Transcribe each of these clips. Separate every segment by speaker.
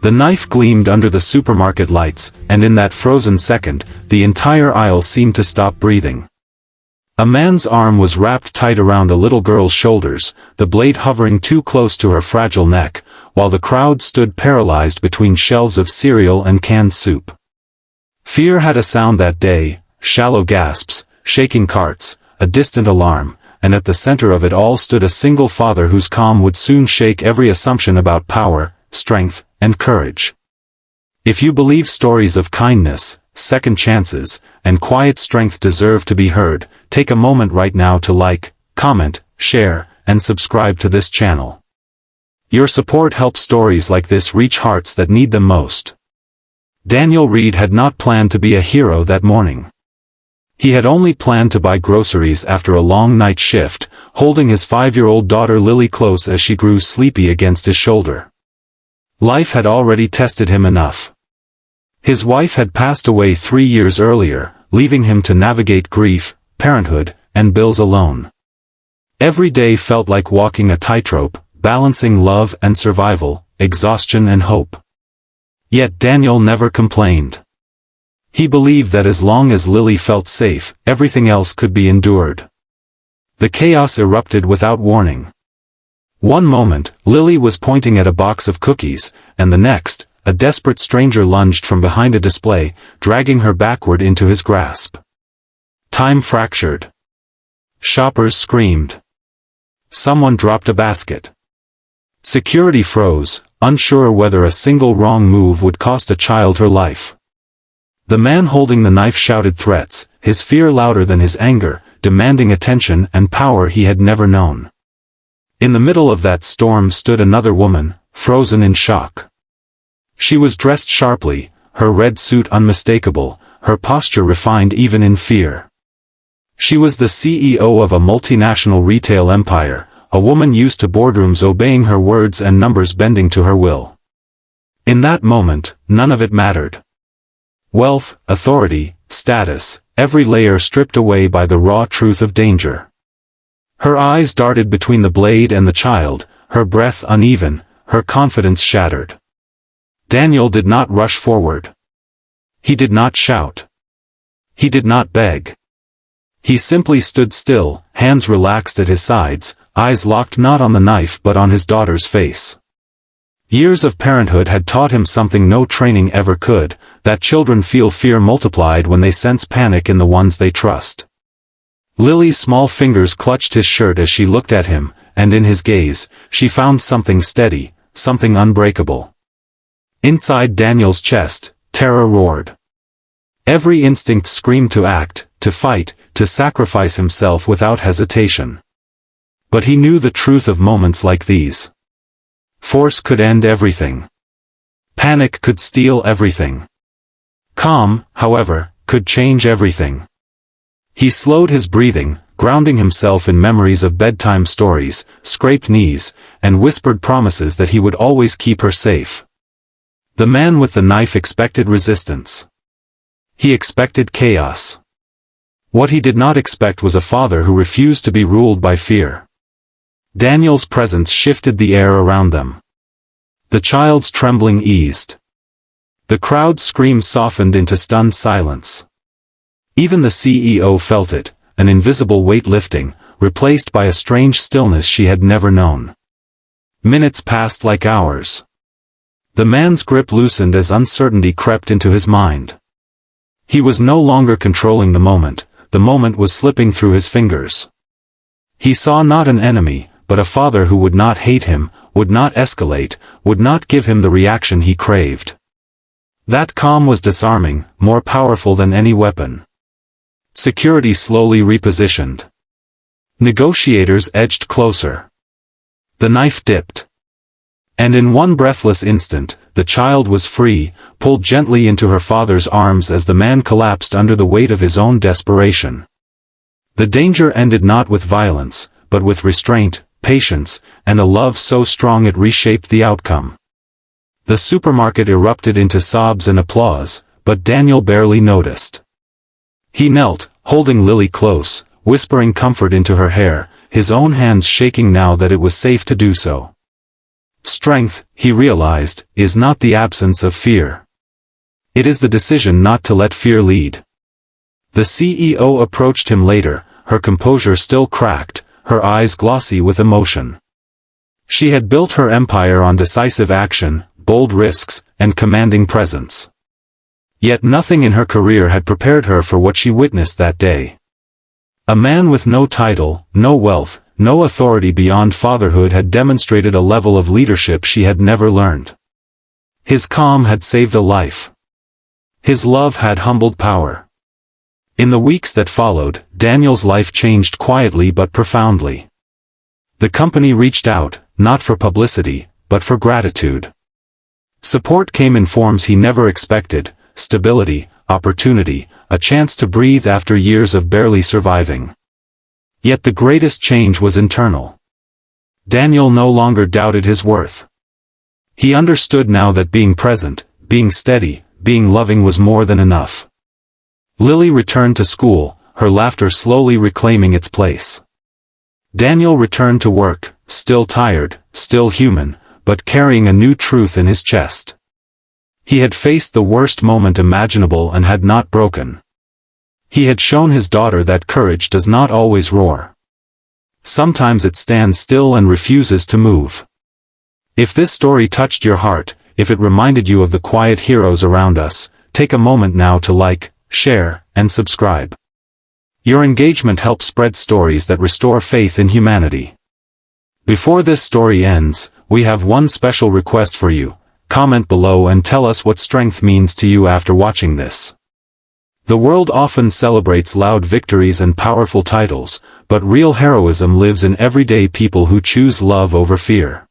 Speaker 1: The knife gleamed under the supermarket lights, and in that frozen second, the entire aisle seemed to stop breathing. A man's arm was wrapped tight around a little girl's shoulders, the blade hovering too close to her fragile neck, while the crowd stood paralyzed between shelves of cereal and canned soup. Fear had a sound that day, shallow gasps, shaking carts, a distant alarm, and at the center of it all stood a single father whose calm would soon shake every assumption about power, strength, and courage. If you believe stories of kindness, second chances, and quiet strength deserve to be heard, take a moment right now to like, comment, share, and subscribe to this channel. Your support helps stories like this reach hearts that need them most. Daniel Reed had not planned to be a hero that morning. He had only planned to buy groceries after a long night shift, holding his 5-year-old daughter Lily close as she grew sleepy against his shoulder. Life had already tested him enough. His wife had passed away 3 years earlier, leaving him to navigate grief, parenthood, and bills alone. Every day felt like walking a tightrope, balancing love and survival, exhaustion and hope. Yet Daniel never complained. He believed that as long as Lily felt safe, everything else could be endured. The chaos erupted without warning. One moment, Lily was pointing at a box of cookies, and the next, a desperate stranger lunged from behind a display, dragging her backward into his grasp. Time fractured. Shoppers screamed. Someone dropped a basket. Security froze, unsure whether a single wrong move would cost a child her life. The man holding the knife shouted threats, his fear louder than his anger, demanding attention and power he had never known. In the middle of that storm stood another woman, frozen in shock. She was dressed sharply, her red suit unmistakable, her posture refined even in fear. She was the CEO of a multinational retail empire, a woman used to boardrooms obeying her words and numbers bending to her will. In that moment, none of it mattered. Wealth, authority, status, every layer stripped away by the raw truth of danger. Her eyes darted between the blade and the child, her breath uneven, her confidence shattered. Daniel did not rush forward. He did not shout. He did not beg. He simply stood still, hands relaxed at his sides, eyes locked not on the knife but on his daughter's face. Years of parenthood had taught him something no training ever could, that children feel fear multiplied when they sense panic in the ones they trust. Lily's small fingers clutched his shirt as she looked at him, and in his gaze, she found something steady, something unbreakable. Inside Daniel's chest, terror roared. Every instinct screamed to act, to fight, to sacrifice himself without hesitation. But he knew the truth of moments like these. Force could end everything. Panic could steal everything. Calm, however, could change everything. He slowed his breathing, grounding himself in memories of bedtime stories, scraped knees, and whispered promises that he would always keep her safe. The man with the knife expected resistance. He expected chaos. What he did not expect was a father who refused to be ruled by fear. Daniel's presence shifted the air around them. The child's trembling eased. The crowd's screams softened into stunned silence. Even the CEO felt it, an invisible weight lifting, replaced by a strange stillness she had never known. Minutes passed like hours. The man's grip loosened as uncertainty crept into his mind. He was no longer controlling the moment was slipping through his fingers. He saw not an enemy, but a father who would not hate him, would not escalate, would not give him the reaction he craved. That calm was disarming, more powerful than any weapon. Security slowly repositioned. Negotiators edged closer. The knife dipped. And in one breathless instant, the child was free, pulled gently into her father's arms as the man collapsed under the weight of his own desperation. The danger ended not with violence, but with restraint, patience, and a love so strong it reshaped the outcome. The supermarket erupted into sobs and applause, but Daniel barely noticed. He knelt, holding Lily close, whispering comfort into her hair, his own hands shaking now that it was safe to do so. Strength, he realized, is not the absence of fear. It is the decision not to let fear lead. The CEO approached him later, her composure still cracked, her eyes glossy with emotion. She had built her empire on decisive action, bold risks, and commanding presence. Yet nothing in her career had prepared her for what she witnessed that day. A man with no title, no wealth, no authority beyond fatherhood had demonstrated a level of leadership she had never learned. His calm had saved a life. His love had humbled power. In the weeks that followed, Daniel's life changed quietly but profoundly. The company reached out, not for publicity, but for gratitude. Support came in forms he never expected: stability, opportunity, a chance to breathe after years of barely surviving. Yet the greatest change was internal. Daniel no longer doubted his worth. He understood now that being present, being steady, being loving was more than enough. Lily returned to school, her laughter slowly reclaiming its place. Daniel returned to work, still tired, still human, but carrying a new truth in his chest. He had faced the worst moment imaginable and had not broken. He had shown his daughter that courage does not always roar. Sometimes it stands still and refuses to move. If this story touched your heart, if it reminded you of the quiet heroes around us, take a moment now to like, share, and subscribe. Your engagement helps spread stories that restore faith in humanity. Before this story ends, we have one special request for you. Comment below and tell us what strength means to you after watching this. The world often celebrates loud victories and powerful titles, but real heroism lives in everyday people who choose love over fear.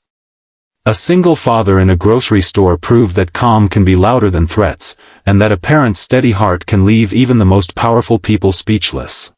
Speaker 1: A single father in a grocery store proved that calm can be louder than threats, and that a parent's steady heart can leave even the most powerful people speechless.